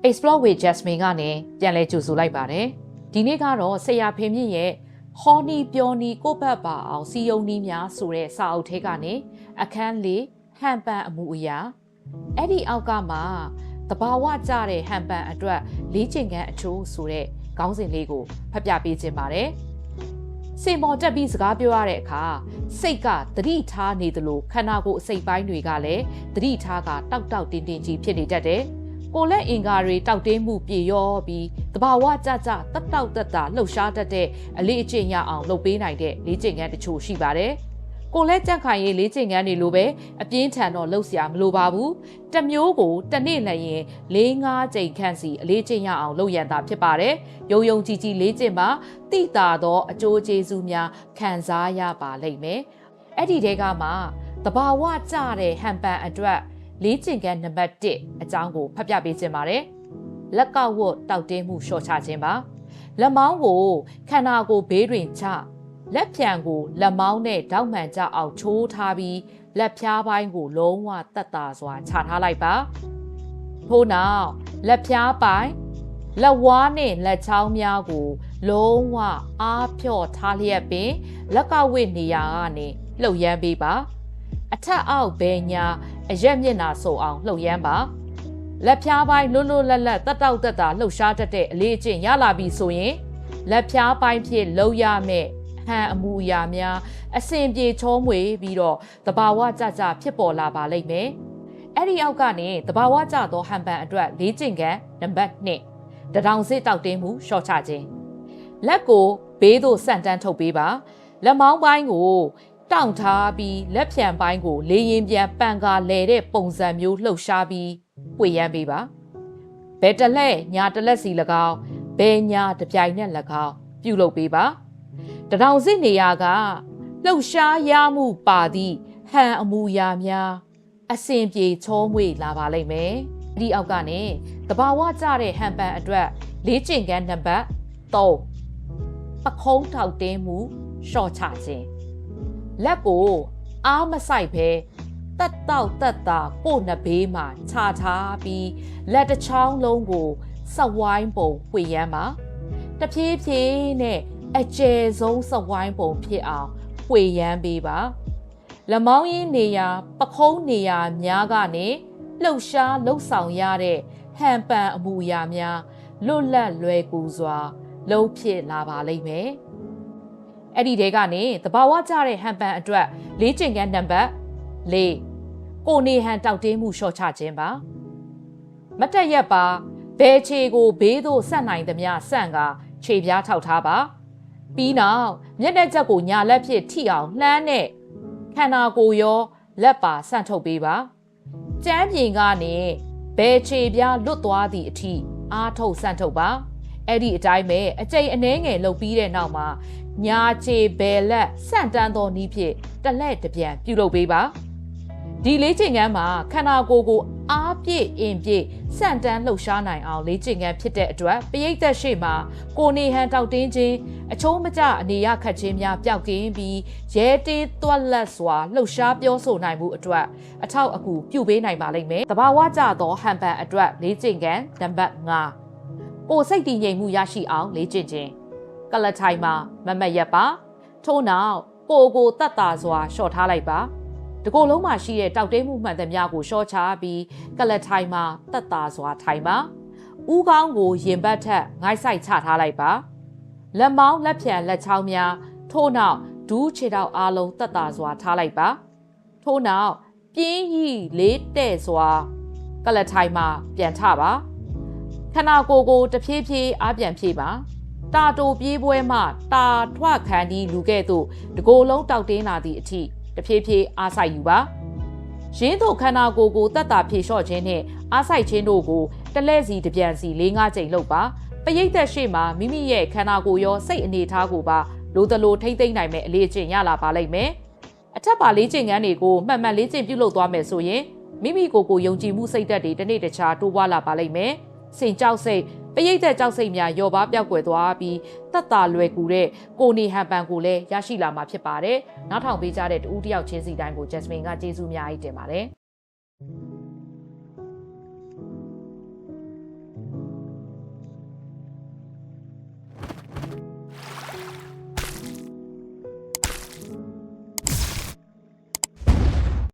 Explore with Jasmine ကနေပြန်လဲကြိုဆိုလိုက်ပါတယ်ဒီနေ့ကတော့ဆရာဖေမြင့်ရဲ့ဟောနီပြောနီကိုဘတ်ပါအောင်စီယုံနီးများဆိုတဲ့စာအုပ်ထဲကနေအခန်းလေးဟန်ပန်အမှုအရာအဲ့ဒီအောက်ကမှာတဘာဝကြတဲ့ဟန်ပန်အတွက်လေးချိန်ခန်းအချို့ဆိုတဲ့ခေါင်းစဉ်လေးကိုဖတ်ပြပေးခြင်းပါတယ်စင်ပေါ်တက်ပြီးစကားပြောရတဲ့အခါစိတ်ကသတိထားနေသလိုခန္ဓာကိုယ်အစိတ်ပိုင်းတွေကလည်းသတိထားကတောက်တောက်တင်းတင်းကြီးဖြစ်နေတတ်တယ်ကိုလက်အင်္ဂါတွေတောက်တင်းမှုပြေရောပြီးတဘာဝကြကြတက်တောက်တက်တာလှုပ်ရှားတတ်တဲ့အလေးအကျင့်ရအောင်လုပ်ပေးနိုင်တဲ့လေးချိန်ခန်းတချို့ရှိပါတယ်ကိုလက်ကြက်ခိုင်ရေးလေးချိန်ခန်းတွေလိုပဲအပြင်းထန်တော့လှုပ်ရှားမလိုပါဘူးတစ်မျိုးကိုတစ်နေ့လည်းရင်4-5ချိန်ခန့်စီအလေးချိန်ရအောင်လုပ်ရန်တာဖြစ်ပါတယ်ယုံယုံကြည်ကြည်လေးချိန်မှာတိတာသောအကျိုးကျေးဇူးများခံစားရပါလိမ့်မယ်အဲ့ဒီတဲကမှတဘာဝကြတဲ့ဟန်ပန်အတွက်လေးချိန်ခန်းနံပါတ်1အကြောင်းကိုဖတ်ပြပေးခြင်းပါတယ်လက်ကောက်ဝတ်တောက်တင်းမှုလျှော့ချခြင်းပါလက်မောင်းကိုခန္ဓာကိုယ်ဘေးတွင်ချလက်ဖြံကိုလက်မောင်းနဲ့တောက်မှန်ကြအောင်ချိုးထားပြီးလက်ဖြားပိုင်းကိုလုံးဝတက်တာစွာချထားလိုက်ပါထို့နောက်လက်ဖြားပိုင်းလက်ဝါးနဲ့လက်ချောင်းများကိုလုံးဝအားဖြော့ထားလျက်ပင်လက်ကောက်ဝတ်နေရာကနေလှုပ်ရမ်းပေးပါအထက်အောက်ဘဲညာအရက်မျက်နှာစုံအောင်လှုပ်ရမ်းပါလက်ဖြားပိုင်းလွတ်လွတ်လပ်လပ်တက်တောက်တက်တာလှုပ်ရှားတတ်တဲ့အလေးအကျင့်ရလာပြီဆိုရင်လက်ဖြားပိုင်းဖြစ်လှုပ်ရမယ်ဟန်အမှုအရာများအစဉ်ပြေချောမွေပြီးတော့တဘာဝကြကြဖြစ်ပေါ်လာပါလိမ့်မယ်အဲ့ဒီအောက်ကနေတဘာဝကြသောဟန်ပန်အတွက်လေးချိန်ခန်းနံပါတ်2တထောင်စစ်တောက်တင်းမှုရှော့ချခြင်းလက်ကိုဘေးသို့ဆန့်တန်းထုတ်ပေးပါလက်မောင်းပိုင်းကိုတောင့်ထားပြီးလက်ဖြံပိုင်းကိုလေရင်ပြန်ပန်ကာလဲတဲ့ပုံစံမျိုးလှုပ်ရှားပြီးပွေရမ်းပေးပါဘယ်တလက်ညာတလက်စီ၎င်းဘယ်ညာတပြိုင်နဲ့၎င်းပြုလုပ်ပေးပါတထောင်စစ်နေရာကလှုပ်ရှားရမှုပါသည့်ဟန်အမူအရာများအစဉ်ပြေချောမွေလာပါလိမ့်မယ်ဒီအောက်ကနေတဘာဝကြတဲ့ဟန်ပန်အတွက်လေးချိန်ခန်းနံပါတ်3ပခုံးထောက်တင်းမှုရှော့ချခြင်းလက်ကိုအားမဆိုင်ပဲတက်တောက်တက်တာကို့နှစ်ဘေးမှာခြာထားပြီးလက်တစ်ချောင်းလုံးကိုစဝိုင်းပုံပွေရမ်းပါတဖြည်းဖြည်းနဲ့အကျယ်ဆုံးစဝိုင်းပုံဖြစ်အောင်ပွေရမ်းပေးပါလက်မောင်းရင်းနေရာပခုံးနေရာများကနေလှုပ်ရှားလှုပ်ဆောင်ရတဲ့ဟန်ပန်အမူအရာများလွတ်လပ်လွယ်ကူစွာလှုပ်ဖြစ်လာပါလိမ့်မယ်အဲ့ဒီတဲကနေတဘာဝကြတဲ့ဟန်ပန်အတွက်လေးချိန်ခန်းနံပါတ်4ကိုနေဟန်တောက်တင်းမှုလျှော့ချခြင်းပါမတက်ရက်ပါဘဲခြေကိုဘေးသို့ဆက်နိုင်သမျှဆန့်ကခြေပြားထောက်ထားပါပြီးနောက်မျက်နှာချက်ကိုညာလက်ဖြင့်ထိအောင်လှမ်းနဲ့ခန္ဓာကိုယ်ရောလက်ပါဆန့်ထုတ်ပေးပါကျမ်းပြင်ကနေဘဲခြေပြားလွတ်သွားသည့်အထိအားထုတ်ဆန့်ထုတ်ပါအဲ့ဒီအတိုင်းပဲအကျိန်အနှဲငယ်လှုပ်ပြီးတဲ့နောက်မှာညာခြေဘဲလက်ဆန့်တန်းသောနည်းဖြင့်တလက်တပြန်ပြုလုပ်ပေးပါဒီလေးချိန်ခန်းမှာခန္ဓာကိုယ်ကိုအားပြည့်အင်ပြည့်စန့်တန်းလှုပ်ရှားနိုင်အောင်လေးချိန်ခန်းဖြစ်တဲ့အတွက်ပရိသတ်ရှိမှာကိုနေဟန်တောက်တင်းခြင်းအချိုးမကျအနေရခတ်ခြင်းများပျောက်ကင်းပြီးရဲတေးသွက်လက်စွာလှုပ်ရှားပြောဆိုနိုင်မှုအတွက်အထောက်အကူပြုပေးနိုင်ပါလိမ့်မယ်တဘာဝကျသောဟန်ပန်အတွက်လေးချိန်ခန်းနံပါတ်5ကိုစိတ်တည်ငြိမ်မှုရရှိအောင်လေးချိန်ခြင်းကလထိုင်မှာမမတ်ရက်ပါထို့နောက်ကိုတတ်တာစွာလျှော့ထားလိုက်ပါတကိုယ်လုံးမှာရှိတဲ့တောက်တင်းမှုမှန်သမျှကိုရှော့ချပြီးကလထိုင်မှာတက်တာစွာထိုင်ပါဥကောင်းကိုရင်ဘတ်ထက်ငိုက်ဆိုင်ချထားလိုက်ပါလက်မောင်းလက်ဖြံလက်ချောင်းများထို့နောက်ဒူးခြေထောက်အားလုံးတက်တာစွာထားလိုက်ပါထို့နောက်ပြင်းရီလေးတဲ့စွာကလထိုင်မှာပြန်ထပါခန္ဓာကိုယ်ကိုတဖြည်းဖြည်းအားပြန်ဖြည့်ပါတာတိုပြေးပွဲမှတာထွခန်းဒီလူကဲ့သို့တကိုယ်လုံးတောက်တင်းလာသည့်အထိတဖြည်းဖြည်းအားဆိုင်ယူပါရင်းတို့ခန္ဓာကိုယ်ကိုတက်တာဖြေလျှော့ခြင်းနဲ့အားဆိုင်ခြင်းတို့ကိုတလဲစီတပြန်စီ4-5ကြိမ်လုပ်ပါပရိသတ်ရှိမှာမိမိရဲ့ခန္ဓာကိုယ်ရောစိတ်အနေထားကိုပါလိုတလိုထိမ့်သိမ့်နိုင်မဲ့အလေးအကျင့်ရလာပါလိမ့်မယ်အထက်ပါလေးကျင့်ခန်းတွေကိုမှတ်မှတ်လေးကျင့်ပြုလုပ်သွားမယ်ဆိုရင်မိမိကိုယ်ကိုယုံကြည်မှုစိတ်ဓာတ်တွေတစ်နေ့တစ်ခြားတိုးပွားလာပါလိမ့်မယ်စင်ကြောက်စိတ်ပရိသတ်ကြောက်စိတ်များလျော့ပါပျောက်ကွယ်သွားပြီးတက်တာလွယ်ကူတဲ့ကိုနေဟန်ပန်ကိုလည်းရရှိလာမှာဖြစ်ပါတယ်နောက်ထောင်ပေးကြတဲ့တူဦးတယောက်ချင်းစီတိုင်းကို Jasmine ကကျေးဇူးအများကြီးတင်ပါတယ်